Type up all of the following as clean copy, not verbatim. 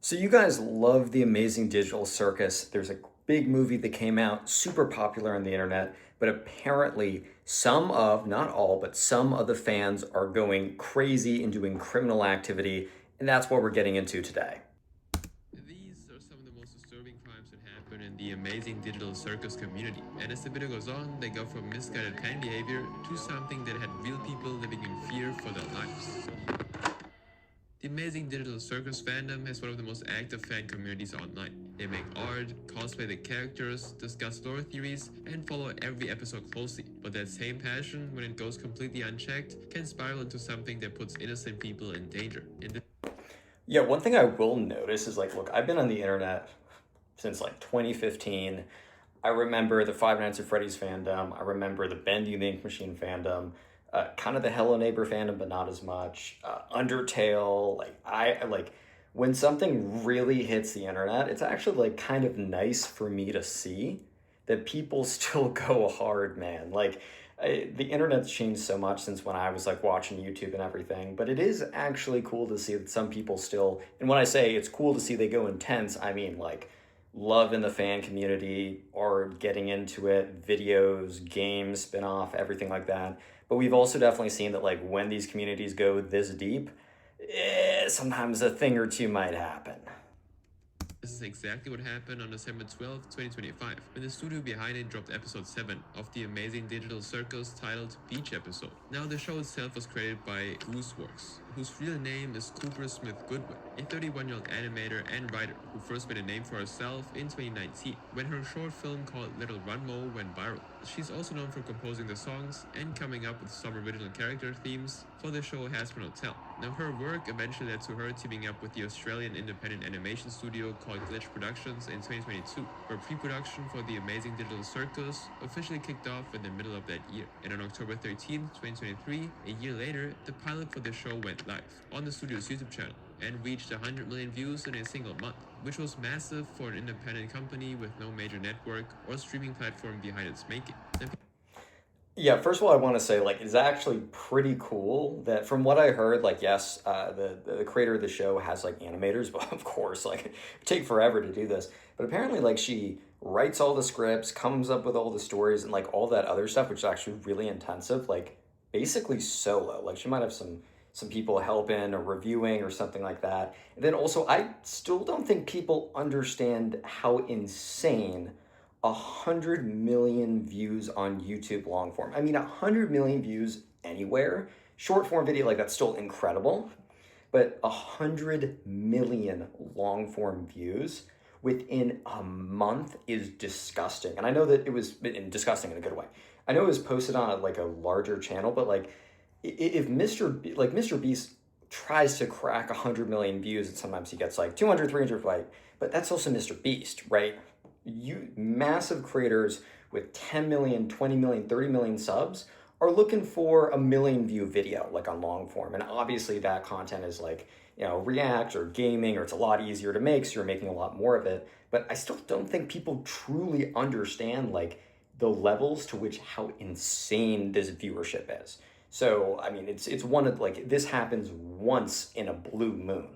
So you guys love the amazing digital circus. There's a big movie that came out, super popular on the internet, but apparently some of, not all, but some of the fans are going crazy and doing criminal activity, and that's what we're getting into today. These are some of the most disturbing crimes that happen in the amazing digital circus community. And as the video goes on, they go from misguided fan behavior to something that had real people living in fear for their lives. The amazing digital circus fandom is one of the most active fan communities online. They make art, cosplay the characters, discuss lore theories, and follow every episode closely. But that same passion, when it goes completely unchecked, can spiral into something that puts innocent people in danger. Yeah, one thing I will notice is like, look, I've been on the internet since like 2015. I remember the Five Nights at Freddy's fandom. I remember the Bend You the Ink Machine fandom. Kind of the Hello Neighbor fandom, but not as much. Undertale. I like when something really hits the internet. It's actually like kind of nice for me to see that people still go hard, man. The internet's changed so much since when I was like watching YouTube and everything, but it is actually cool to see that some people still, and when I say it's cool to see they go intense, I mean like love in the fan community or getting into it, videos, games, spin-off, everything like that. But we've also definitely seen that like when these communities go this deep, sometimes a thing or two might happen. This is exactly what happened on December 12, 2025, when the studio behind it dropped episode 7 of the amazing digital circus titled Beach Episode. Now, the show itself was created by Gooseworks, whose real name is Cooper Smith Goodwin, a 31-year-old animator and writer who first made a name for herself in 2019 when her short film called Little Runmo went viral. She's also known for composing the songs and coming up with some original character themes for the show Harassment Hotel. Now, her work eventually led to her teaming up with the Australian independent animation studio called Glitch Productions in 2022, where pre-production for the amazing digital circus officially kicked off in the middle of that year. And on October 13, 2023, a year later, the pilot for the show went live on the studio's YouTube channel and reached 100 million views in a single month, which was massive for an independent company with no major network or streaming platform behind its making. Yeah, first of all, I want to say like it's actually pretty cool that from what I heard, like yes, the creator of the show has like animators, but of course, like it take forever to do this. But apparently, like she writes all the scripts, comes up with all the stories, and like all that other stuff, which is actually really intensive. Like basically solo. Like she might have some people helping or reviewing or something like that. And then also, I still don't think people understand how insane 100 million views on YouTube long form. I mean, 100 million views anywhere. Short form video, like that's still incredible, but 100 million long form views within a month is disgusting. And I know that it was disgusting in a good way. I know it was posted on like a larger channel, but like if Mr. Beast tries to crack 100 million views, and sometimes he gets like 200, 300, like, but that's also Mr. Beast, right? You massive creators with 10 million, 20 million, 30 million subs are looking for a million view video like on long form. And obviously that content is like, React or gaming, or it's a lot easier to make, so you're making a lot more of it. But I still don't think people truly understand like the levels to which how insane this viewership is. So I mean it's one of like this happens once in a blue moon.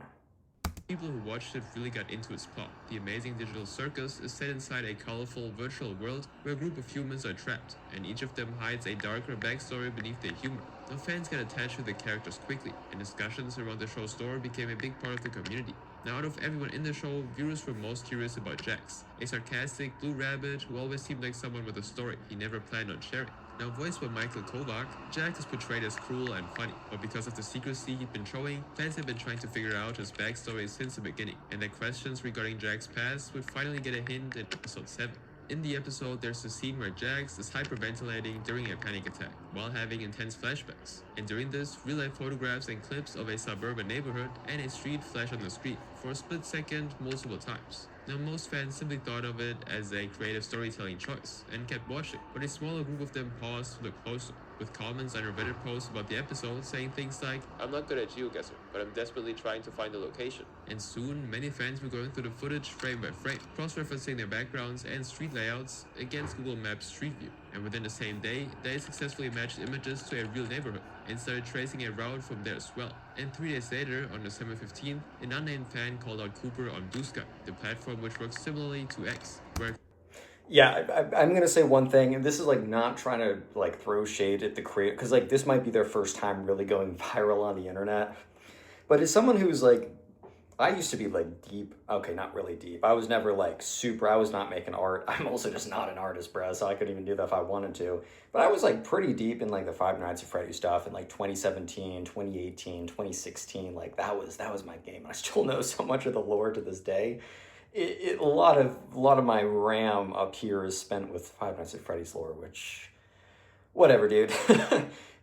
People who watched it really got into its plot. The amazing digital circus is set inside a colorful virtual world where a group of humans are trapped, and each of them hides a darker backstory beneath their humor. Now, fans got attached to the characters quickly, and discussions around the show's story became a big part of the community. Now, out of everyone in the show, viewers were most curious about Jax, a sarcastic blue rabbit who always seemed like someone with a story he never planned on sharing. Now voiced by Michael Kovac, Jack is portrayed as cruel and funny, but because of the secrecy he'd been showing, fans have been trying to figure out his backstory since the beginning, and their questions regarding Jack's past would finally get a hint in episode 7. In the episode, there's a scene where Jax is hyperventilating during a panic attack, while having intense flashbacks. And during this, real-life photographs and clips of a suburban neighborhood and a street flash on the screen, for a split second, multiple times. Now, most fans simply thought of it as a creative storytelling choice and kept watching, but a smaller group of them paused to look closer. with comments under Reddit posts about the episode saying things like, "I'm not good at GeoGuessr, but I'm desperately trying to find the location." And soon, many fans were going through the footage frame by frame, cross-referencing their backgrounds and street layouts against Google Maps Street View. And within the same day, they successfully matched images to a real neighborhood and started tracing a route from there as well. And 3 days later, on December 15th, an unnamed fan called out Cooper on Blue Sky, the platform which works similarly to X, where Yeah, I'm gonna say one thing, and this is like not trying to like throw shade at the creator, because like this might be their first time really going viral on the internet. But as someone who's like, I used to be like deep, okay, not really deep. I was never like super, I was not making art. I'm also just not an artist, bro, so I couldn't even do that if I wanted to. But I was like pretty deep in like the Five Nights at Freddy's stuff in like 2017, 2018, 2016. Like that was my game. I still know so much of the lore to this day. A lot of my RAM up here is spent with Five Nights at Freddy's lore, which, whatever, dude.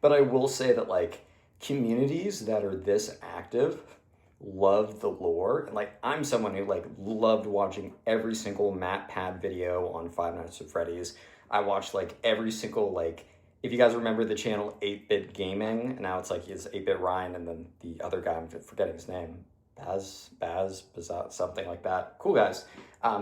But I will say that like communities that are this active love the lore, and like I'm someone who like loved watching every single Matt Pad video on Five Nights at Freddy's. I watched like every single, like, if you guys remember the channel 8-Bit Gaming, and now it's like it's 8-Bit Ryan and then the other guy, I'm forgetting his name. Baz, something like that. Cool guys.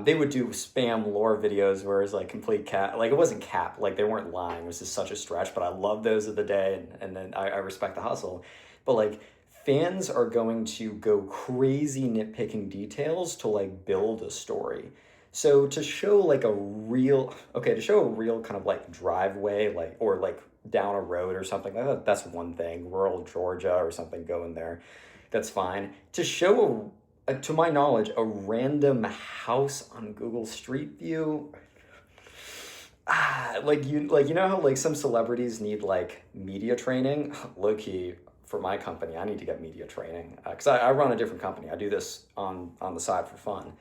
They would do spam lore videos where it's like complete cap. Like it wasn't cap. Like they weren't lying. It was just such a stretch. But I love those of the day, and then I respect the hustle. But like fans are going to go crazy nitpicking details to like build a story. So to show like a real kind of like driveway, like, or like down a road or something like that, that's one thing. Rural Georgia or something going there. That's fine. To show, to my knowledge, a random house on Google Street View, like you know how like some celebrities need like media training? Low key, for my company, I need to get media training because I run a different company. I do this on the side for fun.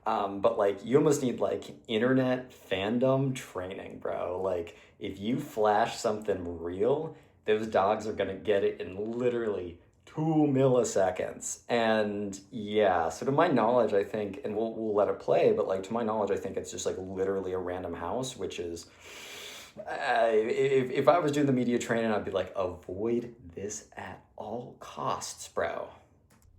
But like you almost need like internet fandom training, bro. Like if you flash something real, those dogs are gonna get it in literally 2 milliseconds. And yeah, so to my knowledge, I think, and we'll let it play, but like to my knowledge, I think it's just like literally a random house, which is, if I was doing the media training, I'd be like, avoid this at all costs, bro.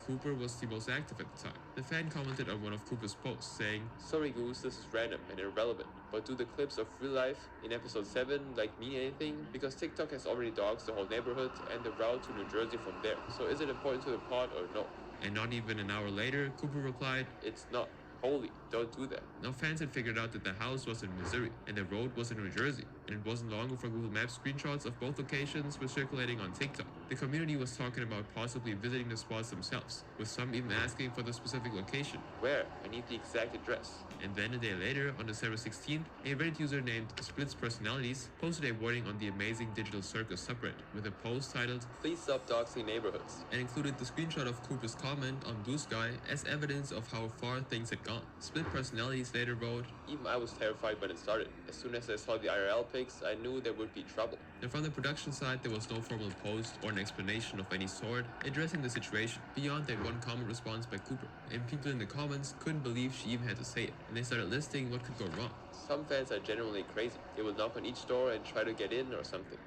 Cooper was the most active at the time. The fan commented on one of Cooper's posts saying, "Sorry Goose, this is random and irrelevant, but do the clips of real life in episode 7 like mean anything? Because TikTok has already doxed the whole neighborhood and the route to New Jersey from there, so is it important to the plot or no?" And not even an hour later, Cooper replied, "It's not. Holy, don't do that." Now fans had figured out that the house was in Missouri and the road was in New Jersey, and it wasn't long before Google Maps screenshots of both locations were circulating on TikTok. The community was talking about possibly visiting the spots themselves, with some even asking for the specific location. "Where? I need the exact address." And then a day later, on December 16th, a Reddit user named Splits Personalities posted a warning on the amazing digital Circus subreddit with a post titled, "Please stop doxing neighborhoods," and included the screenshot of Cooper's comment on Blue Sky as evidence of how far things had gone. Split Personalities later wrote, "Even I was terrified when it started. As soon as I saw the IRL pics, I knew there would be trouble." And from the production side, there was no formal post or an explanation of any sort addressing the situation, beyond that one comment response by Cooper. And people in the comments couldn't believe she even had to say it, and they started listing what could go wrong. Some fans are genuinely crazy. They will knock on each door and try to get in or something.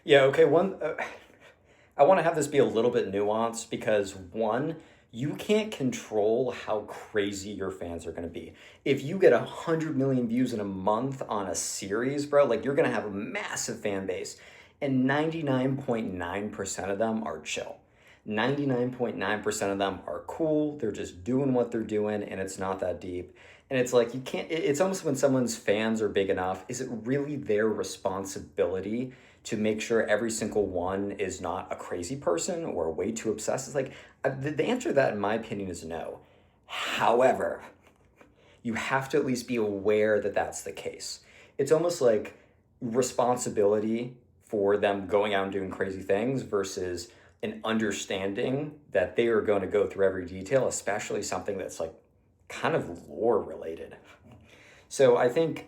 Yeah, okay, I want to have this be a little bit nuanced because one, you can't control how crazy your fans are going to be. If you get 100 million views in a month on a series, bro, like you're going to have a massive fan base, and 99.9% of them are chill. 99.9% of them are cool. They're just doing what they're doing, and it's not that deep. And it's like, you can't, it's almost when someone's fans are big enough, is it really their responsibility to make sure every single one is not a crazy person or way too obsessed? It's like, the answer to that, in my opinion, is no. However, you have to at least be aware that that's the case. It's almost like responsibility for them going out and doing crazy things versus an understanding that they are going to go through every detail, especially something that's like kind of lore related. So I think,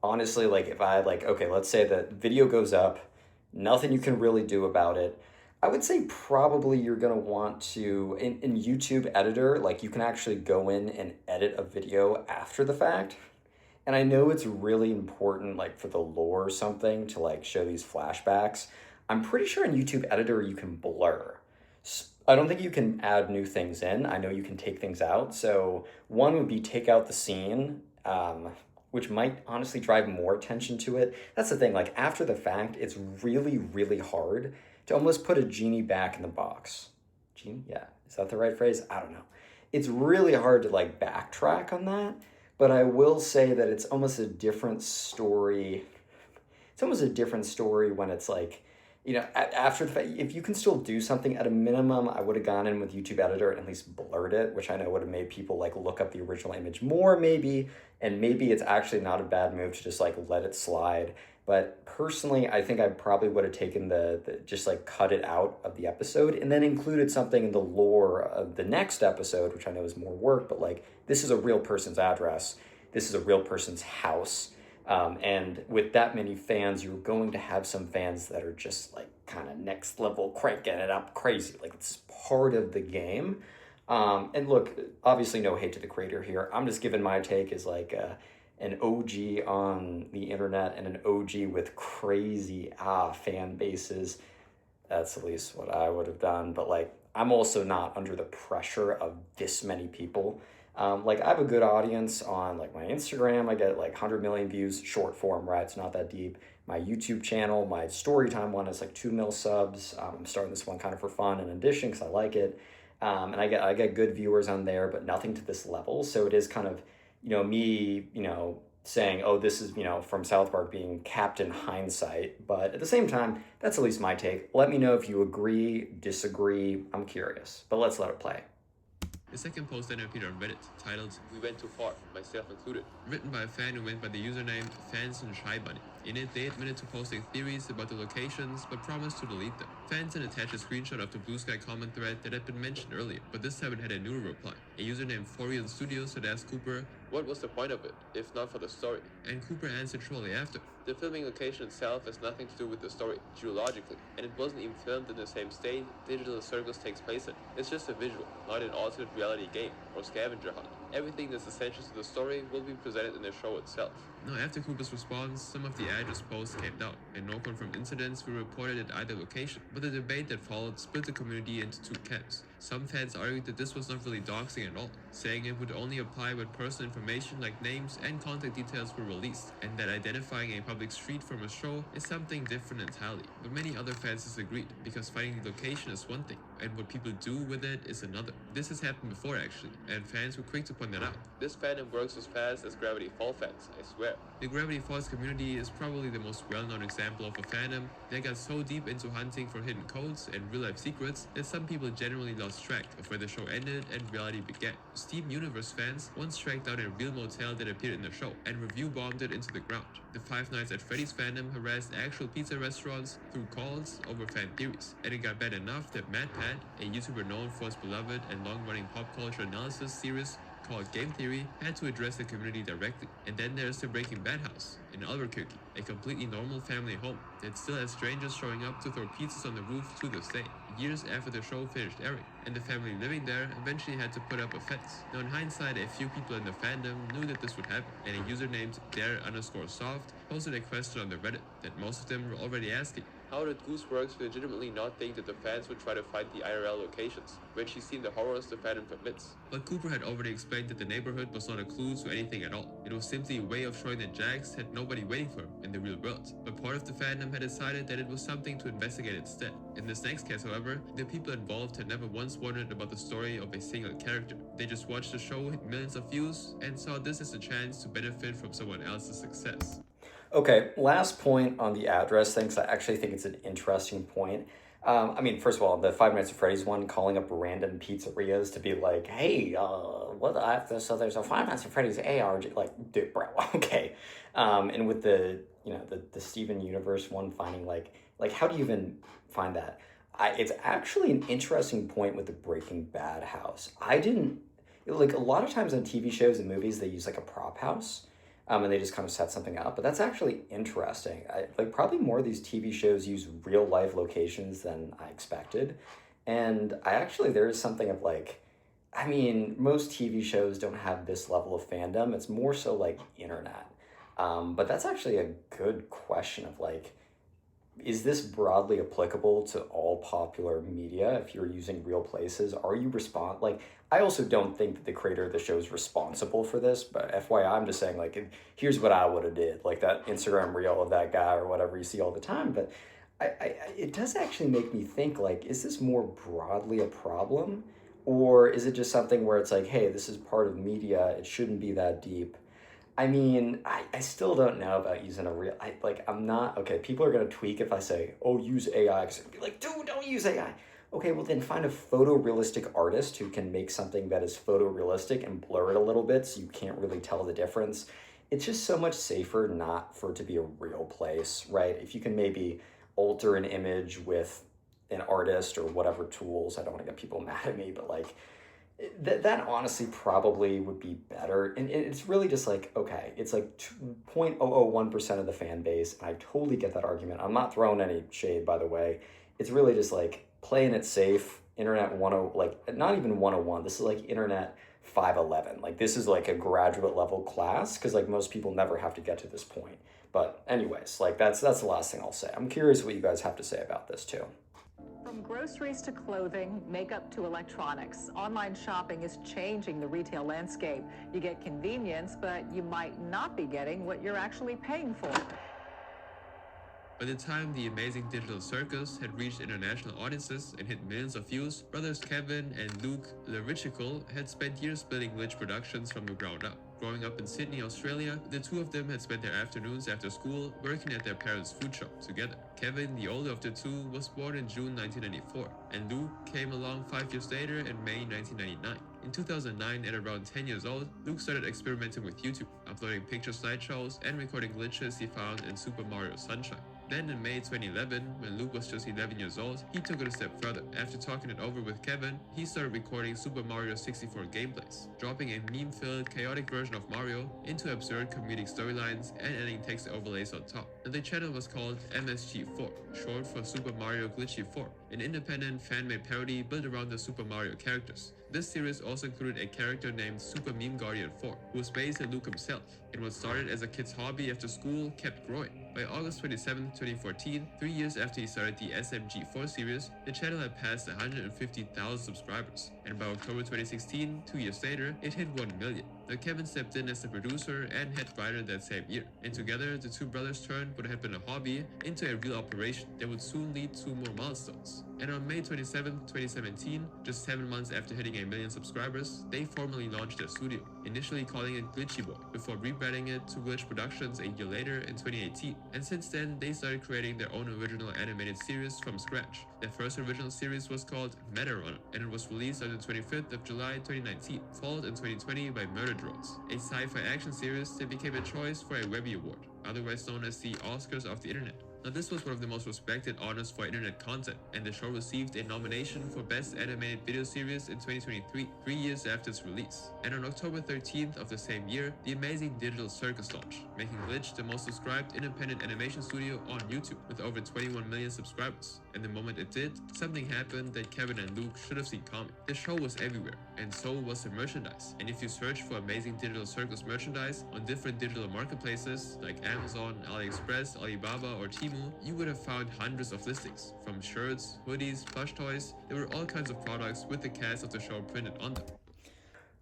honestly, like if I like, okay, let's say that video goes up, nothing you can really do about it. I would say probably you're going to want to, in YouTube editor, like you can actually go in and edit a video after the fact. And I know it's really important, like for the lore or something, to like show these flashbacks. I'm pretty sure in YouTube Editor you can blur. I don't think you can add new things in. I know you can take things out. So one would be take out the scene, which might honestly drive more attention to it. That's the thing. Like after the fact, it's really, really hard to almost put a genie back in the box. Genie? Yeah. Is that the right phrase? I don't know. It's really hard to like backtrack on that. But I will say that it's almost a different story. It's almost a different story when it's like, after the fact, if you can still do something at a minimum, I would have gone in with YouTube Editor and at least blurred it, which I know would have made people like look up the original image more maybe, and maybe it's actually not a bad move to just like let it slide. But personally, I think I probably would have taken the just like cut it out of the episode and then included something in the lore of the next episode, which I know is more work, but like this is a real person's address. This is a real person's house. And with that many fans, you're going to have some fans that are just like kind of next level cranking it up crazy. Like it's part of the game. And look, obviously no hate to the creator here. I'm just giving my take as like an OG on the internet and an OG with crazy fan bases. That's at least what I would have done. But like, I'm also not under the pressure of this many people. Like I have a good audience on like my Instagram. I get like 100 million views, short form, right? It's not that deep. My YouTube channel, my Storytime one is like 2 mil subs. I'm starting this one kind of for fun and addition because I like it. And I get good viewers on there, but nothing to this level. So it is kind of, me, saying, oh, this is, from South Park being Captain Hindsight. But at the same time, that's at least my take. Let me know if you agree, disagree. I'm curious, but let's let it play. The second post then appeared on Reddit, titled "We Went Too Far, Myself Included," written by a fan who went by the username Fans and Shy Bunny. In it, they admitted to posting theories about the locations, but promised to delete them. Fans then attached a screenshot of the Blue Sky comment thread that had been mentioned earlier, but this time it had a new reply. A user named Forian Studios had asked Cooper, "What was the point of it, if not for the story?" And Cooper answered shortly after, "The filming location itself has nothing to do with the story, geologically, and it wasn't even filmed in the same state Digital Circus takes place in. It's just a visual, not an alternate reality game or scavenger hunt. Everything that's essential to the story will be presented in the show itself." Now, after Cooper's response, some of the address posts came down, and no confirmed incidents were reported at either location. But the debate that followed split the community into two camps. Some fans argued that this was not really doxing at all, saying it would only apply when personal information like names and contact details were released, and that identifying a public street from a show is something different entirely. But many other fans disagreed, because finding the location is one thing, and what people do with it is another. This has happened before actually, and fans were quick to point that out. "This fandom works as fast as Gravity Falls fans, I swear." The Gravity Falls community is probably the most well-known example of a fandom that got so deep into hunting for hidden codes and real-life secrets that some people generally lost track of where the show ended and reality began. Steam Universe fans once tracked down a real motel that appeared in the show and review-bombed it into the ground. The Five Nights at Freddy's fandom harassed actual pizza restaurants through calls over fan theories, and it got bad enough that MadPat, a YouTuber known for his beloved and long-running pop culture analysis series called Game Theory, had to address the community directly. And then there's the Breaking Bad house in Albuquerque, a completely normal family home that still has strangers showing up to throw pizzas on the roof to this day, years after the show finished airing, and the family living there eventually had to put up a fence. Now in hindsight, a few people in the fandom knew that this would happen, and a user named dare_soft posted a question on the Reddit that most of them were already asking. How did Gooseworks legitimately not think that the fans would try to find the IRL locations, when she's seen the horrors the fandom commits? But Cooper had already explained that the neighborhood was not a clue to anything at all. It was simply a way of showing that Jax had nobody waiting for him in the real world. But part of the fandom had decided that it was something to investigate instead. In this next case, however, the people involved had never once wondered about the story of a single character. They just watched the show hit millions of views and saw this as a chance to benefit from someone else's success. Okay, last point on the address thing, because I actually think it's an interesting point. First of all, the Five Nights at Freddy's one, calling up random pizzerias to be like, hey, so there's a Five Nights at Freddy's ARG, like, dude, bro, okay. And with the Steven Universe one, finding like, how do you even find that? It's actually an interesting point with the Breaking Bad house. A lot of times on TV shows and movies, they use like a prop house. And they just kind of set something up. But that's actually interesting. Probably more of these TV shows use real life locations than I expected. And there is something of most TV shows don't have this level of fandom. It's more so like internet. But that's actually a good question of like, is this broadly applicable to all popular media if you're using real places? Are you like, I also don't think that the creator of the show is responsible for this, but FYI, I'm just saying, like, here's what I would have did, like that Instagram reel of that guy or whatever you see all the time. But it does actually make me think, like, is this more broadly a problem? Or is it just something where it's like, hey, this is part of media, it shouldn't be that deep? I mean, I still don't know about using a real, I'm not, okay, people are going to tweak if I say, oh, use AI, because they're going to be like, dude, don't use AI. Okay, well then find a photorealistic artist who can make something that is photorealistic and blur it a little bit so you can't really tell the difference. It's just so much safer not for it to be a real place, right? If you can maybe alter an image with an artist or whatever tools, I don't want to get people mad at me, but like, that honestly probably would be better. And it's really just like, okay, it's like 0.001% of the fan base. And I totally get that argument. I'm not throwing any shade, by the way. It's really just like playing it safe. Internet 10, like not even 101. This is like Internet 511. Like this is like a graduate level class because like most people never have to get to this point. But anyways, like that's the last thing I'll say. I'm curious what you guys have to say about this too. From groceries to clothing, makeup to electronics, online shopping is changing the retail landscape. You get convenience, but you might not be getting what you're actually paying for. By the time the amazing digital circus had reached international audiences and hit millions of views, brothers Kevin and Luke Larichical had spent years building Glitch Productions from the ground up. Growing up in Sydney, Australia, the two of them had spent their afternoons after school working at their parents' food shop together. Kevin, the older of the two, was born in June 1994, and Luke came along 5 years later in May 1999. In 2009, at around 10 years old, Luke started experimenting with YouTube, uploading picture slideshows and recording glitches he found in Super Mario Sunshine. Then in May 2011, when Luke was just 11 years old, he took it a step further. After talking it over with Kevin, he started recording Super Mario 64 gameplays, dropping a meme-filled, chaotic version of Mario into absurd comedic storylines and adding text overlays on top. And the channel was called MSG4, short for Super Mario Glitchy 4, an independent fan-made parody built around the Super Mario characters. This series also included a character named Super Meme Guardian 4, who was based on Luke himself, and what started as a kid's hobby after school kept growing. By August 27, 2014, 3 years after he started the SMG4 series, the channel had passed 150,000 subscribers, and by October 2016, 2 years later, it hit 1 million. Now Kevin stepped in as the producer and head writer that same year, and together the two brothers turned what had been a hobby into a real operation that would soon lead to more milestones. And on May 27, 2017, just 7 months after hitting a million subscribers, they formally launched their studio, initially calling it Glitchy Boy, before rebranding it to Glitch Productions a year later in 2018. And since then, they started creating their own original animated series from scratch. Their first original series was called Meta Runner, and it was released on the 25th of July 2019, followed in 2020 by Murder Drones, a sci-fi action series that became a choice for a Webby Award, otherwise known as the Oscars of the Internet. Now this was one of the most respected honors for internet content, and the show received a nomination for Best Animated Video Series in 2023, 3 years after its release. And on October 13th of the same year, the amazing digital Circus launched, making Glitch the most subscribed independent animation studio on YouTube, with over 21 million subscribers. And the moment it did, something happened that Kevin and Luke should have seen coming. The show was everywhere, and so was the merchandise. And if you search for amazing digital Circus merchandise on different digital marketplaces like Amazon, AliExpress, Alibaba, or Temu, you would have found hundreds of listings, from shirts, hoodies, plush toys. There were all kinds of products with the cast of the show printed on them.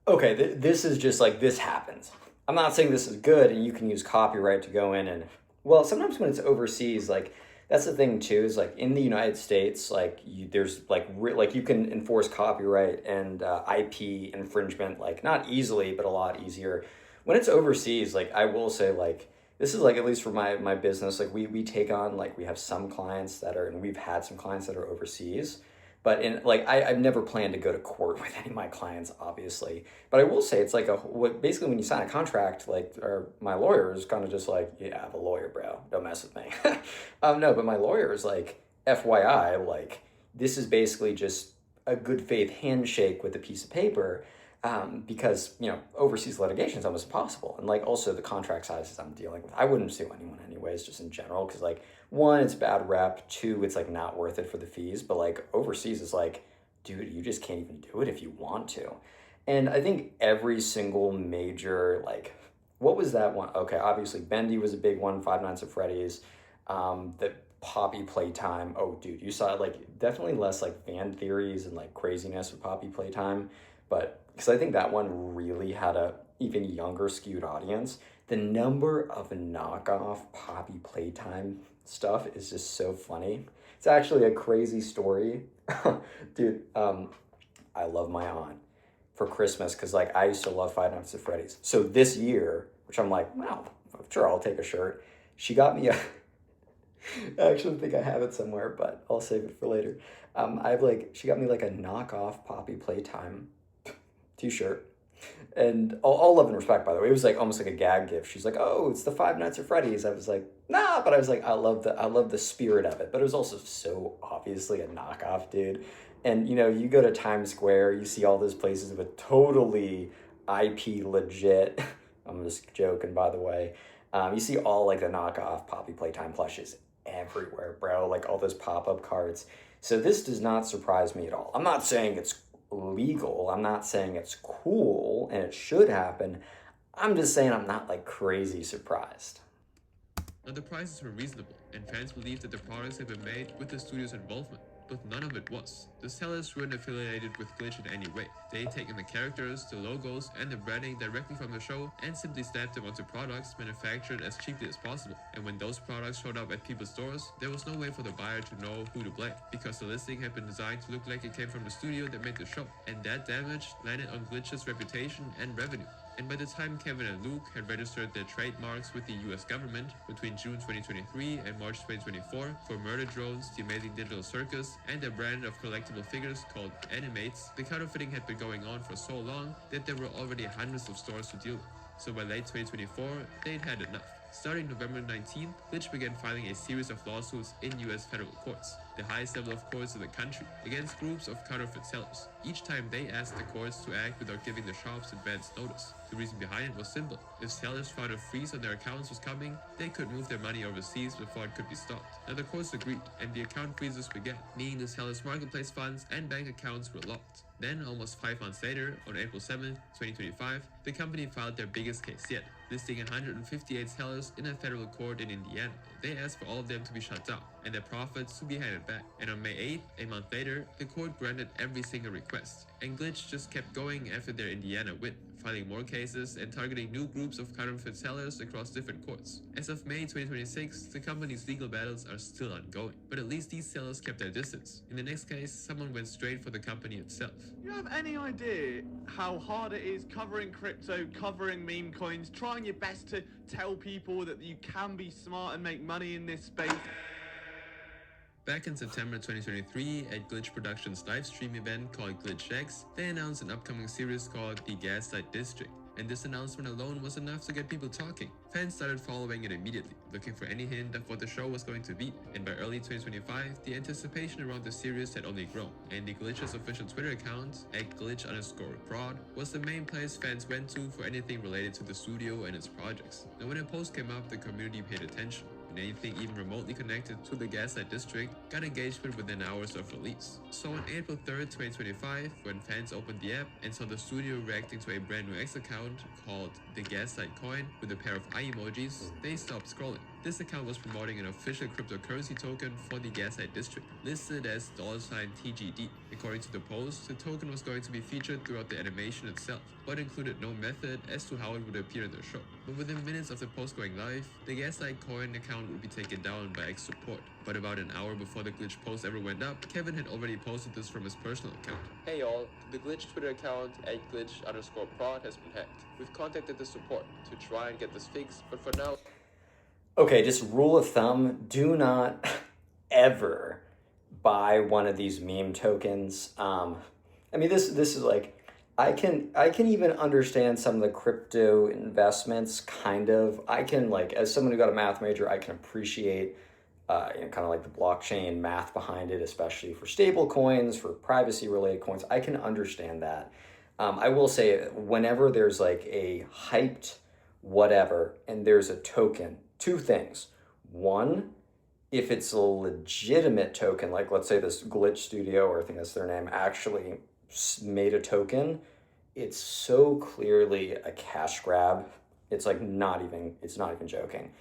Okay, this is just like, this happens. I'm not saying this is good and you can use copyright to go in and, well, sometimes when it's overseas, like, that's the thing too, is like in the United States, like there's like you can enforce copyright and IP infringement, like not easily, but a lot easier. When it's overseas, like I will say, like, this is like, at least for my business, like we take on, like we have some clients that are, and we've had some clients that are overseas, but in like, I've never planned to go to court with any of my clients, obviously. But I will say it's like basically when you sign a contract, like, or my lawyer is kind of just like, yeah, I have a lawyer, bro, don't mess with me. No, but my lawyer is like, FYI, like, this is basically just a good faith handshake with a piece of paper. Because, you know, overseas litigation is almost impossible. And like also the contract sizes I'm dealing with, I wouldn't sue anyone anyways, just in general. Cause like, one, it's bad rep. Two, it's like not worth it for the fees. But like overseas is like, dude, you just can't even do it if you want to. And I think every single major like what was that one? Okay, obviously Bendy was a big one, Five Nights at Freddy's. The Poppy Playtime. Oh, dude, you saw like definitely less like fan theories and like craziness with Poppy Playtime, but because I think that one really had a even younger skewed audience. The number of knockoff Poppy Playtime stuff is just so funny. It's actually a crazy story, dude. I love my aunt for Christmas because like I used to love Five Nights at Freddy's. So this year, which I'm like, wow, sure, I'll take a shirt. She got me a. I actually think I have it somewhere, but I'll save it for later. She got me like a knockoff Poppy Playtime t-shirt. And all love and respect, by the way. It was like almost like a gag gift. She's like, "Oh, it's the Five Nights at Freddy's." I was like, "Nah," but I was like, I love the spirit of it. But it was also so obviously a knockoff, dude. And you know, you go to Times Square, you see all those places with totally IP legit. I'm just joking, by the way. You see all like the knockoff Poppy Playtime plushes everywhere, bro. Like all those pop-up cards. So this does not surprise me at all. I'm not saying it's legal. I'm not saying it's cool and it should happen. I'm just saying I'm not like crazy surprised. Now the prices were reasonable, and fans believed that the products had been made with the studio's involvement. But none of it was. The sellers weren't affiliated with Glitch in any way. They'd taken the characters, the logos, and the branding directly from the show and simply snapped them onto products manufactured as cheaply as possible. And when those products showed up at people's stores, there was no way for the buyer to know who to blame, because the listing had been designed to look like it came from the studio that made the show. And that damage landed on Glitch's reputation and revenue. And by the time Kevin and Luke had registered their trademarks with the US government between June 2023 and March 2024 for Murder Drones, The Amazing Digital Circus, and a brand of collectible figures called Animates, the counterfeiting had been going on for so long that there were already hundreds of stores to deal with. So by late 2024, they'd had enough. Starting November 19th, Glitch began filing a series of lawsuits in US federal courts, the highest level of courts in the country, against groups of counterfeit sellers. Each time they asked the courts to act without giving the shops advance notice. The reason behind it was simple. If sellers found a freeze on their accounts was coming, they could move their money overseas before it could be stopped. Now the courts agreed, and the account freezes began, meaning the sellers' marketplace funds and bank accounts were locked. Then, almost 5 months later, on April 7, 2025, the company filed their biggest case yet, listing 158 sellers in a federal court in Indiana. They asked for all of them to be shut down and their profits to be handed back. And on May 8th, a month later, the court granted every single request. And Glitch just kept going after their Indiana win, filing more cases and targeting new groups of counterfeit sellers across different courts. As of May 2026, the company's legal battles are still ongoing, but at least these sellers kept their distance. In the next case, someone went straight for the company itself. Do you have any idea how hard it is covering crypto, covering meme coins, trying your best to tell people that you can be smart and make money in this space? Back in September 2023, at Glitch Productions' livestream event called Glitch X, they announced an upcoming series called The Gaslight District, and this announcement alone was enough to get people talking. Fans started following it immediately, looking for any hint of what the show was going to be, and by early 2025, the anticipation around the series had only grown, and the Glitch's official Twitter account, @glitch_prod, was the main place fans went to for anything related to the studio and its projects. Now when a post came up, the community paid attention, and anything even remotely connected to the Gaslight District got engagement within hours of release. So on April 3rd, 2025, when fans opened the app and saw the studio reacting to a brand new X account called the Gaslight Coin with a pair of eye emojis, they stopped scrolling. This account was promoting an official cryptocurrency token for the Gaslight District, listed as $TGD. According to the post, the token was going to be featured throughout the animation itself, but included no method as to how it would appear in the show. But within minutes of the post going live, the Gaslight Coin account would be taken down by X support. But about an hour before the Glitch post ever went up, Kevin had already posted this from his personal account. Hey y'all, the Glitch Twitter account @glitch_prod has been hacked. We've contacted the support to try and get this fixed, but for now... Okay, just rule of thumb, do not ever buy one of these meme tokens. I mean, this is like, I can even understand some of the crypto investments, kind of. I can, like, as someone who got a math major, I can appreciate kind of like the blockchain math behind it, especially for stable coins, for privacy related coins. I can understand that. I will say, whenever there's like a hyped whatever and there's a token, two things. One, if it's a legitimate token, like let's say this Glitch Studio, or I think that's their name, actually made a token, it's so clearly a cash grab It's like it's not even joking.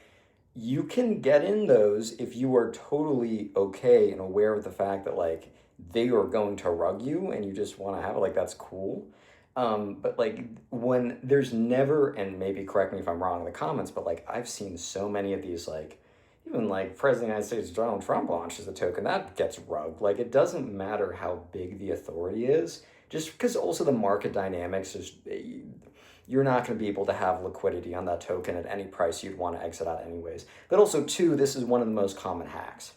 You can get in those if you are totally okay and aware of the fact that like they are going to rug you and you just want to have it, like that's cool. But like when there's never, and maybe correct me if I'm wrong in the comments, but like I've seen so many of these, like even like President of the United States Donald Trump launches a token that gets rugged. Like it doesn't matter how big the authority is, just because also the market dynamics is, you're not going to be able to have liquidity on that token at any price you'd want to exit out anyways. But also too, this is one of the most common hacks.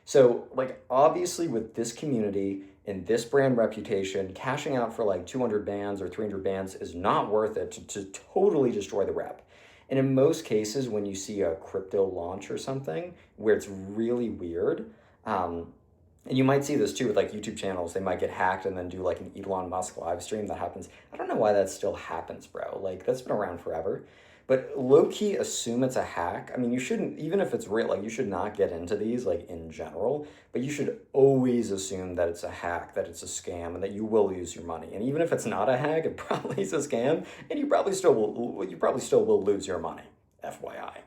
So like obviously with this community and this brand reputation, cashing out for like 200 bands or 300 bands is not worth it to totally destroy the rep. And in most cases, when you see a crypto launch or something where it's really weird, and you might see this too with like YouTube channels, they might get hacked and then do like an Elon Musk live stream that happens. I don't know why that still happens, bro. Like that's been around forever. But low-key assume it's a hack. I mean, you shouldn't, even if it's real, like you should not get into these like in general, but you should always assume that it's a hack, that it's a scam, and that you will lose your money. And even if it's not a hack, it probably is a scam, and you probably still will lose your money, FYI.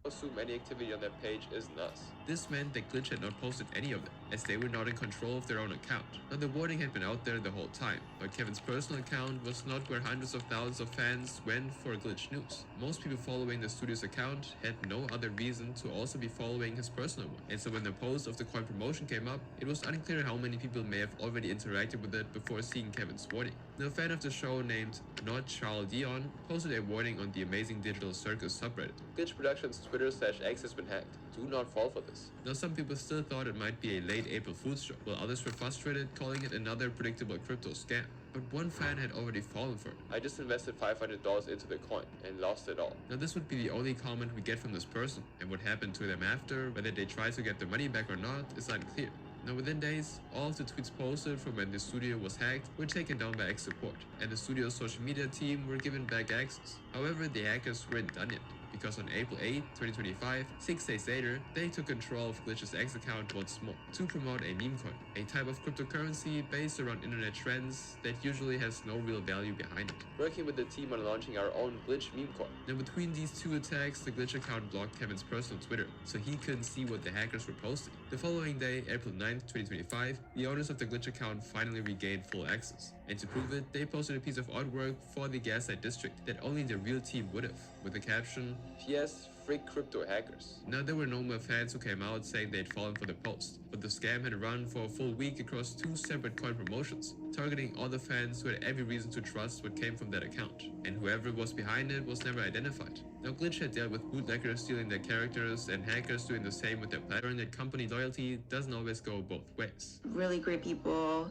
Assume any activity on that page isn't us. This meant that Glitch had not posted any of them, as they were not in control of their own account. Now the warning had been out there the whole time, but Kevin's personal account was not where hundreds of thousands of fans went for Glitch news. Most people following the studio's account had no other reason to also be following his personal one, and so when the post of the coin promotion came up, it was unclear how many people may have already interacted with it before seeing Kevin's warning. Now a fan of the show named Not Charles Dion posted a warning on the Amazing Digital Circus subreddit. Glitch Productions Twitter/X has been hacked. Do not fall for this. Now some people still thought it might be a late April Fool's joke, while others were frustrated, calling it another predictable crypto scam. But one fan had already fallen for it. I just invested $500 into the coin and lost it all. Now this would be the only comment we get from this person, and what happened to them after, whether they try to get their money back or not, is unclear. Now within days, all of the tweets posted from when the studio was hacked were taken down by X support, and the studio's social media team were given back access. However, the hackers weren't done yet, because on April 8, 2025, 6 days later, they took control of Glitch's X account once more to promote a meme coin, a type of cryptocurrency based around internet trends that usually has no real value behind it. Working with the team on launching our own Glitch meme coin. Now between these two attacks, the Glitch account blocked Kevin's personal Twitter, so he couldn't see what the hackers were posting. The following day, April 9, 2025, the owners of the Glitch account finally regained full access. And to prove it, they posted a piece of artwork for the Gaslight District that only the real team would have, with the caption, "P.S. Freak crypto hackers." Now there were no more fans who came out saying they'd fallen for the post, but the scam had run for a full week across 2 separate coin promotions, targeting all the fans who had every reason to trust what came from that account, and whoever was behind it was never identified. Now Glitch had dealt with bootleggers stealing their characters and hackers doing the same with their platform, that company loyalty doesn't always go both ways. Really great people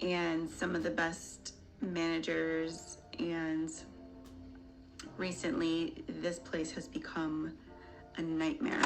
and some of the best managers, and recently this place has become a nightmare.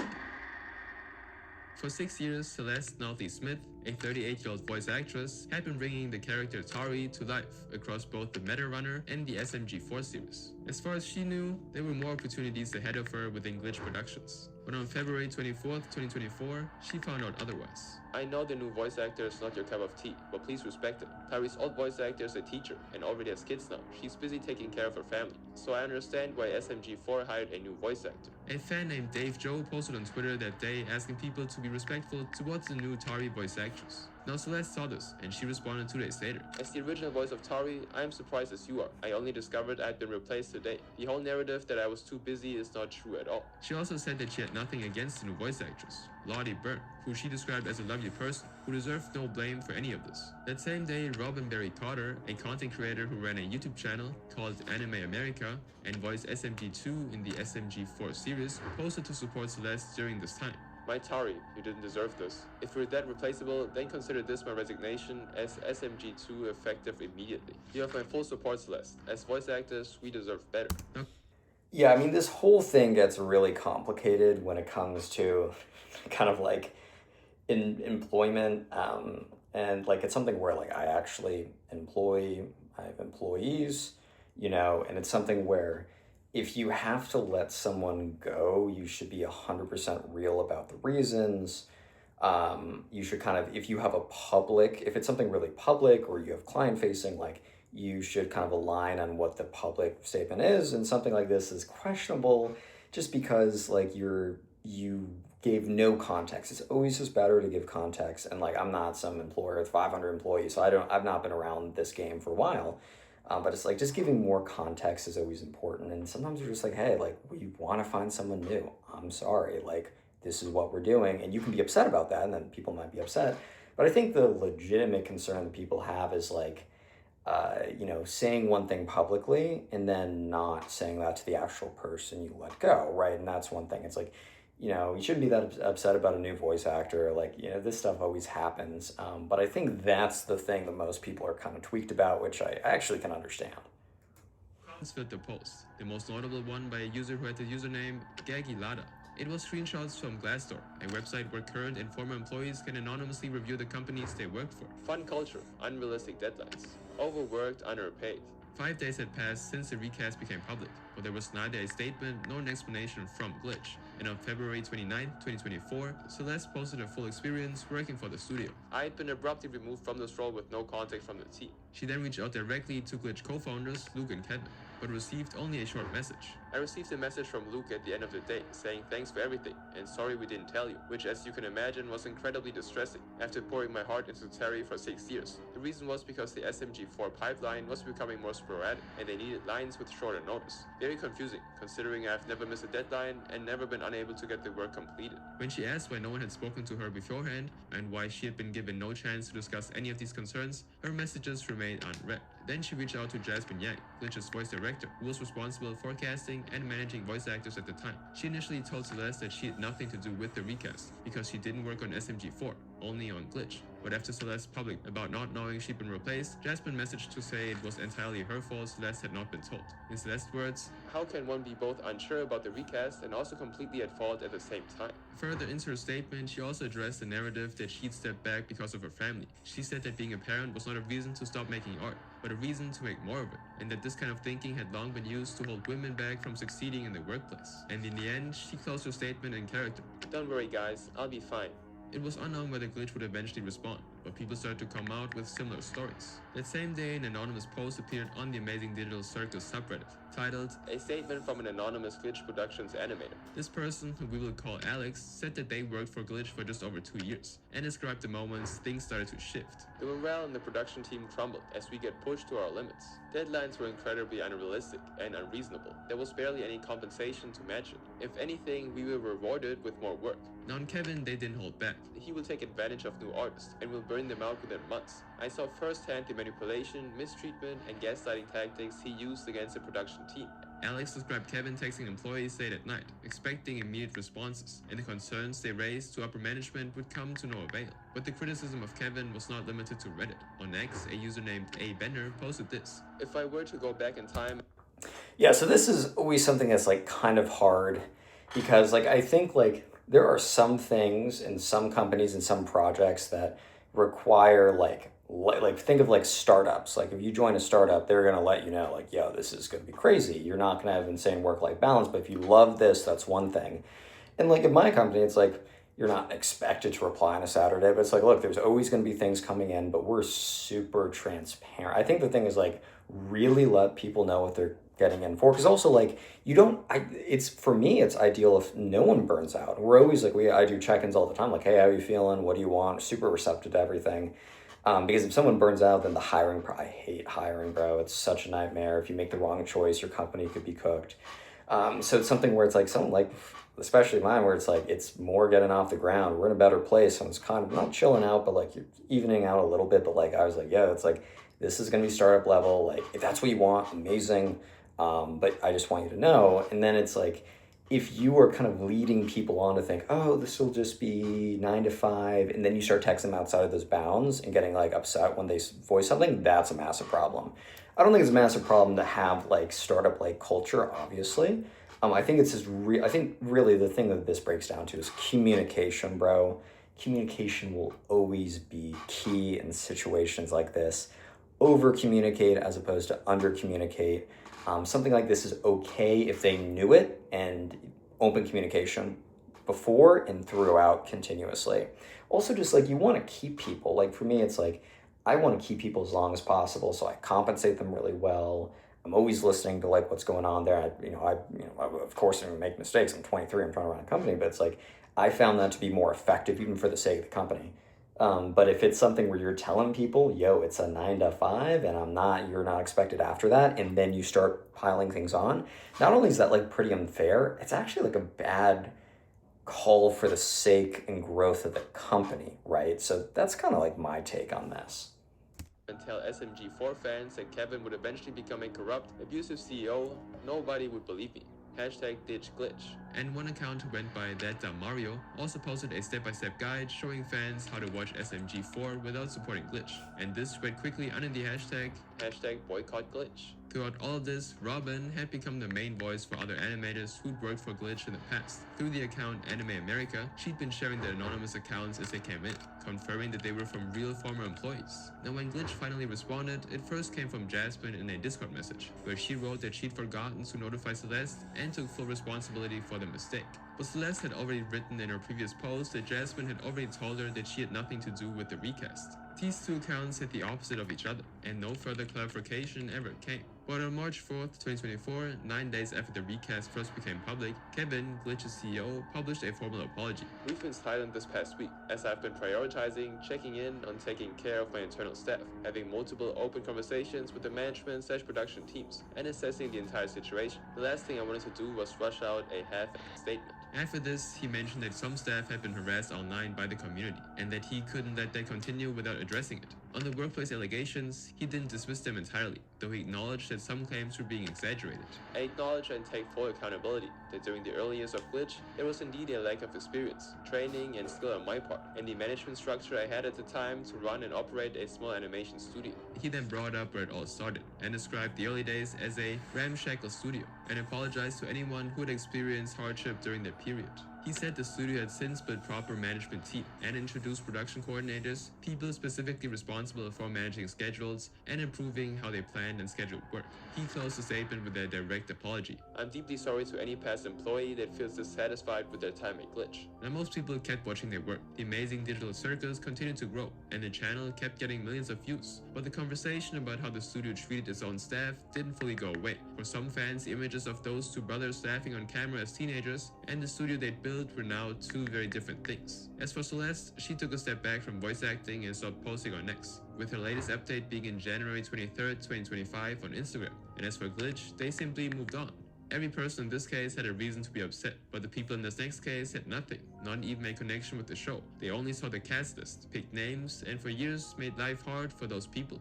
For 6 years, Celeste Naughty Smith, a 38-year-old voice actress, had been bringing the character Tari to life across both the Meta Runner and the SMG4 series. As far as she knew, there were more opportunities ahead of her within Glitch Productions. But on February 24th, 2024, she found out otherwise. I know the new voice actor is not your cup of tea, but please respect it. Tari's old voice actor is a teacher and already has kids now. She's busy taking care of her family, so I understand why SMG4 hired a new voice actor. A fan named Dave Joe posted on Twitter that day asking people to be respectful towards the new Tari voice actress. Now Celeste saw this, and she responded 2 days later. As the original voice of Tari, I am surprised as you are. I only discovered I'd been replaced today. The whole narrative that I was too busy is not true at all. She also said that she had nothing against the new voice actress, Lottie Byrne, who she described as a lovely person, who deserved no blame for any of this. That same day, Robin Barry Carter, a content creator who ran a YouTube channel called Anime America and voiced SMG2 in the SMG4 series, posted to support Celeste during this time. My Tari, you didn't deserve this. If you're that replaceable, then consider this my resignation, as SMG2 effective immediately. You have my full support, Celeste. As voice actors, we deserve better. Yeah, I mean, this whole thing gets really complicated when it comes to kind of like in employment, and like it's something where like I actually I have employees, and it's something where if you have to let someone go, you should be 100% real about the reasons. You should kind of, if it's something really public or you have client facing, like you should kind of align on what the public statement is, and something like this is questionable just because like you gave no context. It's always just better to give context. And like, I'm not some employer with 500 employees, so I've not been around this game for a while. But it's like just giving more context is always important. And sometimes you're just like, hey, like we want to find someone new. I'm sorry, like this is what we're doing. And you can be upset about that, and then people might be upset. But I think the legitimate concern that people have is like, saying one thing publicly and then not saying that to the actual person you let go, right? And that's one thing. It's like, you shouldn't be that upset about a new voice actor. Like, this stuff always happens. But I think that's the thing that most people are kind of tweaked about, which I actually can understand. Fit the post, the most notable one by a user who had the username Gagilada. It was screenshots from Glassdoor, a website where current and former employees can anonymously review the companies they worked for. Fun culture, unrealistic deadlines, overworked, underpaid. 5 days had passed since the recast became public, but there was neither a statement nor an explanation from Glitch. And on February 29, 2024, Celeste posted her full experience working for the studio. I had been abruptly removed from this role with no contact from the team. She then reached out directly to Glitch co-founders Luke and Kevin, but received only a short message. I received a message from Luke at the end of the day saying thanks for everything and sorry we didn't tell you, which as you can imagine was incredibly distressing after pouring my heart into Terry for 6 years. The reason was because the SMG4 pipeline was becoming more sporadic and they needed lines with shorter notice. Very confusing, considering I've never missed a deadline and never been unable to get the work completed. When she asked why no one had spoken to her beforehand and why she had been given no chance to discuss any of these concerns, her messages remained unread. Then she reached out to Jasmine Yang, Glitch's voice director, who was responsible for casting and managing voice actors at the time. She initially told Celeste that she had nothing to do with the recast because she didn't work on SMG4, only on Glitch. But after Celeste's public about not knowing she'd been replaced, Jasmine messaged to say it was entirely her fault Celeste had not been told. In Celeste's words, how can one be both unsure about the recast and also completely at fault at the same time? Further into her statement, she also addressed the narrative that she'd stepped back because of her family. She said that being a parent was not a reason to stop making art, but a reason to make more of it, and that this kind of thinking had long been used to hold women back from succeeding in the workplace. And in the end, she closed her statement in character. Don't worry guys, I'll be fine. It was unknown whether Glitch would eventually respond, but people started to come out with similar stories. That same day, an anonymous post appeared on the Amazing Digital Circus subreddit, titled, "A Statement from an Anonymous Glitch Productions Animator." This person, who we will call Alex, said that they worked for Glitch for just over 2 years, and described the moments things started to shift. The morale in the production team crumbled as we get pushed to our limits. Deadlines were incredibly unrealistic and unreasonable. There was barely any compensation to match it. If anything, we were rewarded with more work. Now on Kevin, they didn't hold back. He will take advantage of new artists and will burn them out within months. I saw firsthand the manipulation, mistreatment, and gaslighting tactics he used against the production team. Alex described Kevin texting employees late at night, expecting immediate responses, and the concerns they raised to upper management would come to no avail. But the criticism of Kevin was not limited to Reddit. On X, a user named A. Bender posted this: "If I were to go back in time..." Yeah, so this is always something that's like kind of hard because like I think like there are some things in some companies and some projects that require like think of like startups. Like if you join a startup, they're going to let you know like, yo, this is going to be crazy. You're not going to have insane work-life balance, but if you love this, that's one thing. And like in my company, it's like you're not expected to reply on a Saturday, but it's like, look, there's always going to be things coming in, but we're super transparent. I think the thing is like really let people know what they're getting in for, because also like it's for me it's ideal if no one burns out. We're always like I do check-ins all the time, like, hey, how are you feeling, what do you want, super receptive to everything. Because if someone burns out, then I hate hiring, bro. It's such a nightmare. If you make the wrong choice, your company could be cooked. So it's something where it's like something like, especially mine, where it's like it's more getting off the ground. We're in a better place, and it's kind of not chilling out, but like you're evening out a little bit. But like I was like, yeah, it's like this is gonna be startup level. Like if that's what you want, amazing. But I just want you to know. And then it's like, if you are kind of leading people on to think, oh, this will just be 9 to 5, and then you start texting them outside of those bounds and getting like upset when they voice something, that's a massive problem. I don't think it's a massive problem to have like startup like culture, obviously. I think it's just I think really the thing that this breaks down to is communication, bro. Communication will always be key in situations like this. Over communicate as opposed to under communicate. Something like this is okay if they knew it, and open communication before and throughout continuously. Also, just like you want to keep people. Like for me, it's like I want to keep people as long as possible, so I compensate them really well. I'm always listening to like what's going on there. I of course I make mistakes. I'm 23. I'm trying to run a company, but it's like I found that to be more effective, even for the sake of the company. But if it's something where you're telling people, yo, it's a 9 to 5, and you're not expected after that, and then you start piling things on, not only is that like pretty unfair, it's actually like a bad call for the sake and growth of the company, right? So that's kind of like my take on this. And tell SMG4 fans that Kevin would eventually become a corrupt, abusive CEO, nobody would believe me. Hashtag ditch glitch. And one account who went by that.Mario also posted a step-by-step guide showing fans how to watch SMG4 without supporting glitch. And this spread quickly under the hashtag boycott glitch. Throughout all of this, Robin had become the main voice for other animators who'd worked for Glitch in the past. Through the account Anime America, she'd been sharing their anonymous accounts as they came in, confirming that they were from real former employees. Now when Glitch finally responded, it first came from Jasmine in a Discord message, where she wrote that she'd forgotten to notify Celeste and took full responsibility for the mistake. But Celeste had already written in her previous post that Jasmine had already told her that she had nothing to do with the recast. These two accounts said the opposite of each other, and no further clarification ever came. But on March 4th, 2024, 9 days after the recast first became public, Kevin, Glitch's CEO, published a formal apology. We've been silent this past week, as I've been prioritizing, checking in on taking care of my internal staff, having multiple open conversations with the management/production teams, and assessing the entire situation. The last thing I wanted to do was rush out a half-assed statement. After this, he mentioned that some staff had been harassed online by the community, and that he couldn't let that continue without addressing it. On the workplace allegations, he didn't dismiss them entirely, though he acknowledged that some claims were being exaggerated. I acknowledge and take full accountability that during the early years of Glitch, there was indeed a lack of experience, training, and skill on my part, and the management structure I had at the time to run and operate a small animation studio. He then brought up where it all started, and described the early days as a ramshackle studio, and apologized to anyone who had experienced hardship during that period. He said the studio had since built proper management team and introduced production coordinators, people specifically responsible for managing schedules and improving how they planned and scheduled work. He closed the statement with a direct apology. I'm deeply sorry to any past employee that feels dissatisfied with their time at Glitch. Now most people kept watching their work. The amazing digital circus continued to grow, and the channel kept getting millions of views. But the conversation about how the studio treated its own staff didn't fully go away. For some fans, the images of those two brothers laughing on camera as teenagers and the studio they'd built were now two very different things. As for Celeste, she took a step back from voice acting and stopped posting on X, with her latest update being in January 23rd, 2025 on Instagram. And as for Glitch, they simply moved on. Every person in this case had a reason to be upset, but the people in this next case had nothing, not even a connection with the show. They only saw the cast list, picked names, and for years made life hard for those people.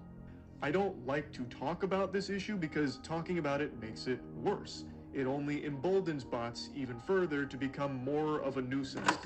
I don't like to talk about this issue because talking about it makes it worse. It only emboldens bots even further to become more of a nuisance.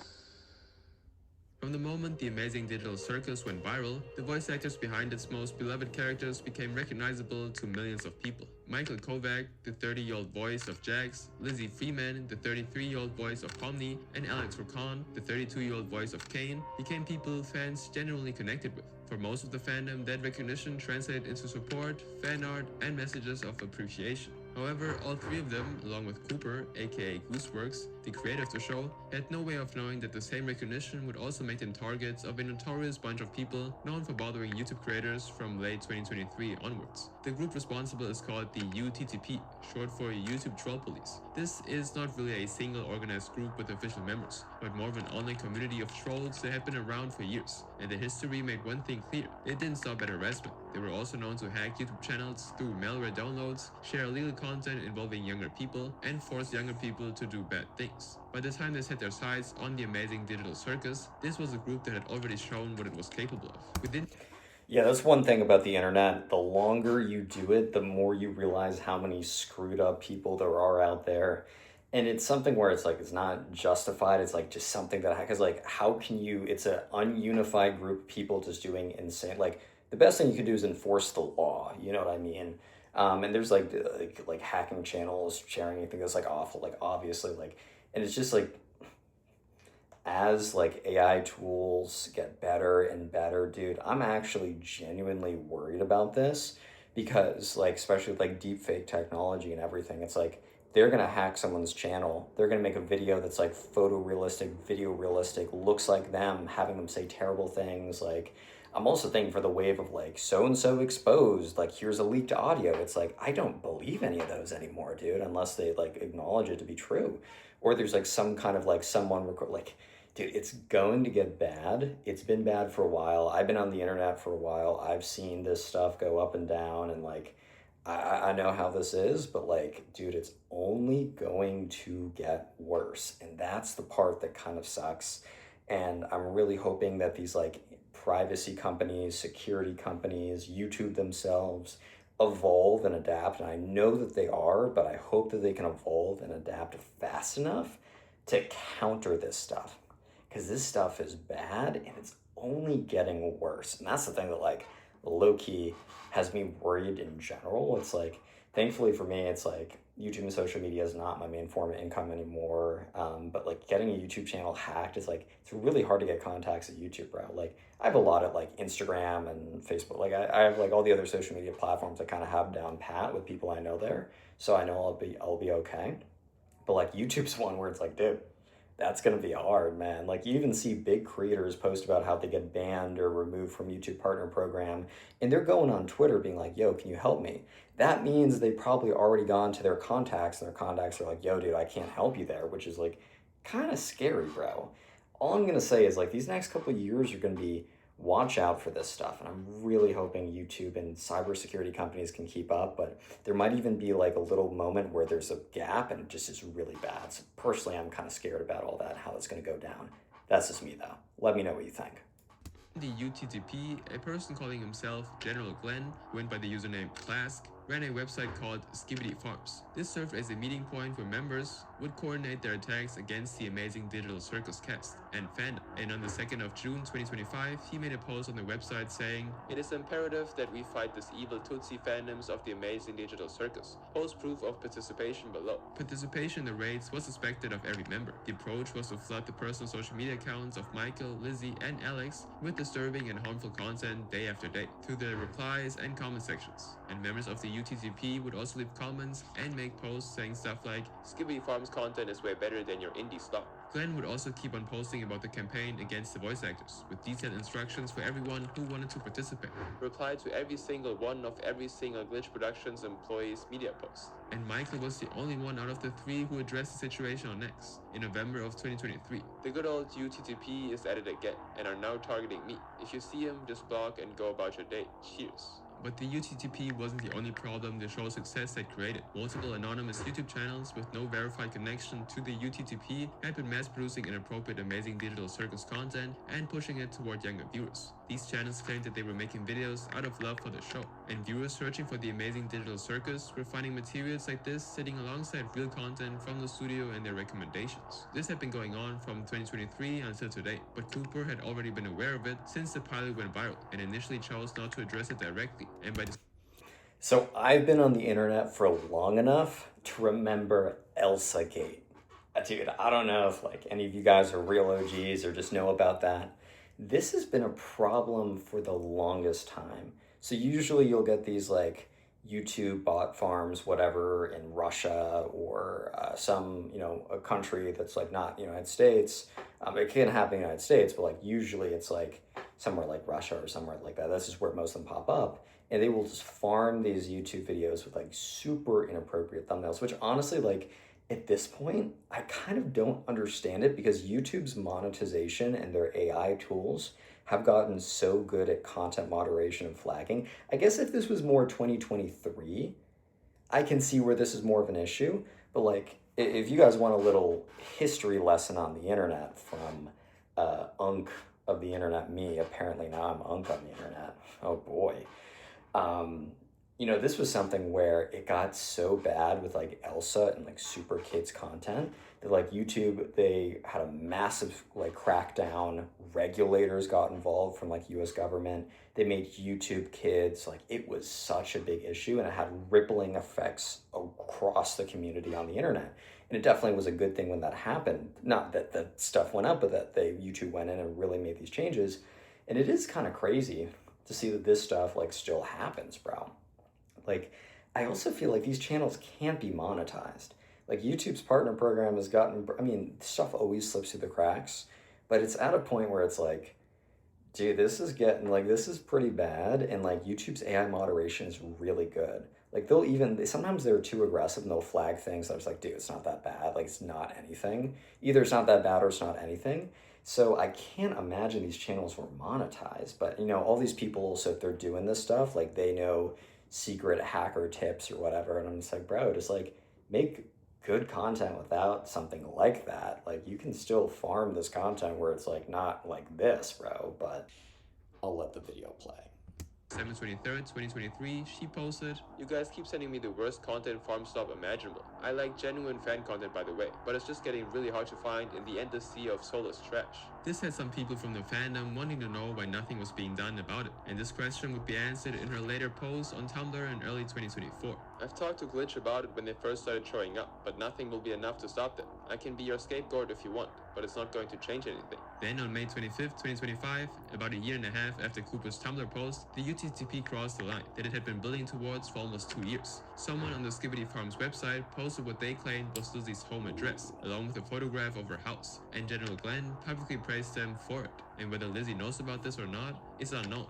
From the moment the amazing digital circus went viral, the voice actors behind its most beloved characters became recognizable to millions of people. Michael Kovac, the 30-year-old voice of Jax, Lizzie Freeman, the 33-year-old voice of Pomni, and Alex Rakan, the 32-year-old voice of Kane, became people fans genuinely connected with. For most of the fandom, that recognition translated into support, fan art, and messages of appreciation. However, all three of them, along with Cooper, aka Gooseworks, the creator of the show, had no way of knowing that the same recognition would also make them targets of a notorious bunch of people known for bothering YouTube creators from late 2023 onwards. The group responsible is called the UTTP, short for YouTube Troll Police. This is not really a single organized group with official members, but more of an online community of trolls that have been around for years, and the history made one thing clear: it didn't stop at harassment. They were also known to hack YouTube channels through malware downloads, share illegal content involving younger people, and force younger people to do bad things. By the time they set their sights on the amazing digital circus, this was a group that had already shown what it was capable of. Yeah, that's one thing about the internet. The longer you do it, the more you realize how many screwed up people there are out there. And it's something where it's like, it's not justified. It's like just something that, because like, how can you, it's an ununified group of people just doing insane, like the best thing you could do is enforce the law. You know what I mean? And there's like hacking channels sharing anything that's like awful, like obviously like, and it's just like, as like AI tools get better and better, dude, I'm actually genuinely worried about this because like, especially with like deep fake technology and everything, it's like, they're going to hack someone's channel. They're going to make a video that's like photorealistic, video realistic, looks like them, having them say terrible things. Like, I'm also thinking for the wave of like so-and-so exposed, like here's a leaked audio. It's like, I don't believe any of those anymore, dude, unless they like acknowledge it to be true. Or there's like some kind of like someone record, like, dude, it's going to get bad. It's been bad for a while. I've been on the internet for a while. I've seen this stuff go up and down, and like, I know how this is, but like, dude, it's only going to get worse. And that's the part that kind of sucks. And I'm really hoping that these like privacy companies, security companies, YouTube themselves evolve and adapt. And I know that they are, but I hope that they can evolve and adapt fast enough to counter this stuff. Because this stuff is bad and it's only getting worse. And that's the thing that like low-key has me worried in general. It's like, thankfully for me, it's like YouTube and social media is not my main form of income anymore. But like getting a YouTube channel hacked is like, it's really hard to get contacts at YouTube, bro. Like I have a lot of like Instagram and Facebook. Like I have like all the other social media platforms I kind of have down pat with people I know there. So I know I'll be okay. But like YouTube's one where it's like, dude, that's going to be hard, man. Like you even see big creators post about how they get banned or removed from YouTube Partner Program, and they're going on Twitter being like, yo, can you help me? That means they probably already gone to their contacts, and their contacts are like, yo, dude, I can't help you there, which is like kind of scary, bro. All I'm going to say is like these next couple of years are going to be watch out for this stuff, and I'm really hoping YouTube and cybersecurity companies can keep up, but there might even be like a little moment where there's a gap and it just is really bad. So personally, I'm kind of scared about all that, how it's going to go down. That's just me though. Let me know what you think. The UTTP, a person calling himself General Glenn, who went by the username Clask, ran a website called Skibbity Farms. This served as a meeting point where members would coordinate their attacks against the amazing digital circus cast and fandom. And on the 2nd of June 2025, he made a post on the website saying, "It is imperative that we fight this evil Tutsi fandoms of the amazing digital circus. Post proof of participation below." Participation in the raids was suspected of every member. The approach was to flood the personal social media accounts of Michael, Lizzie, and Alex with disturbing and harmful content day after day through their replies and comment sections. And members of the UTTP would also leave comments and make posts saying stuff like, "Skibbity Farms content is way better than your indie stuff." Glenn would also keep on posting about the campaign against the voice actors, with detailed instructions for everyone who wanted to participate. Reply to every single one of every single Glitch Productions employee's media post. And Michael was the only one out of the 3 who addressed the situation on X in November of 2023. The good old UTTP is at it again, and are now targeting me. If you see him, just block and go about your day. Cheers. But the UTTP wasn't the only problem the show's success had created. Multiple anonymous YouTube channels with no verified connection to the UTTP had been mass-producing inappropriate Amazing Digital Circus content and pushing it toward younger viewers. These channels claimed that they were making videos out of love for the show, and viewers searching for the Amazing Digital Circus were finding materials like this sitting alongside real content from the studio and their recommendations. This had been going on from 2023 until today, but Cooper had already been aware of it since the pilot went viral and initially chose not to address it directly. And by So I've been on the internet for long enough to remember Elsa Gate. Dude, I don't know if like any of you guys are real OGs or just know about that. This has been a problem for the longest time. So usually you'll get these like YouTube bot farms, whatever, in Russia or some, a country that's like not United States. It can happen in the United States, but like usually it's like somewhere like Russia or somewhere like that. This is where most of them pop up. And they will just farm these YouTube videos with like super inappropriate thumbnails, which honestly, like at this point, I kind of don't understand it because YouTube's monetization and their AI tools have gotten so good at content moderation and flagging. I guess if this was more 2023, I can see where this is more of an issue. But like, if you guys want a little history lesson on the internet from Unk of the internet, me, apparently now I'm Unk on the internet. Oh boy. This was something where it got so bad with like Elsa and like super kids content that like YouTube, they had a massive like crackdown. Regulators got involved from like US government. They made YouTube kids, like it was such a big issue and it had rippling effects across the community on the internet. And it definitely was a good thing when that happened. Not that the stuff went up, but that YouTube went in and really made these changes. And it is kind of crazy to see that this stuff like still happens, bro. Like, I also feel like these channels can't be monetized. Like YouTube's partner program has gotten, stuff always slips through the cracks, but it's at a point where it's like, Dude, this is getting like this is pretty bad, and like YouTube's AI moderation is really good. Like sometimes they're too aggressive and they'll flag things. I was like, dude, it's not that bad. Like it's not anything. Either it's not that bad or it's not anything. So I can't imagine these channels were monetized. But all these people also, if they're doing this stuff, like they know secret hacker tips or whatever, and I'm just like, bro, just like make good content without something like that. Like you can still farm this content where it's like not like this, bro, but I'll let the video play. December 23rd, 2023, she posted, "You guys keep sending me the worst content farm stuff imaginable. I like genuine fan content, by the way, but it's just getting really hard to find in the endless sea of soulless trash." This had some people from the fandom wanting to know why nothing was being done about it, and this question would be answered in her later post on Tumblr in early 2024. "I've talked to Glitch about it when they first started showing up, but nothing will be enough to stop them. I can be your scapegoat if you want, but it's not going to change anything." Then on May 25th, 2025, about a year and a half after Cooper's Tumblr post, the UTTP crossed the line that it had been building towards for almost 2 years. Someone on the Skibbity Farms website posted what they claimed was Lizzie's home address, along with a photograph of her house, and General Glenn publicly praised them for it. And whether Lizzie knows about this or not is unknown.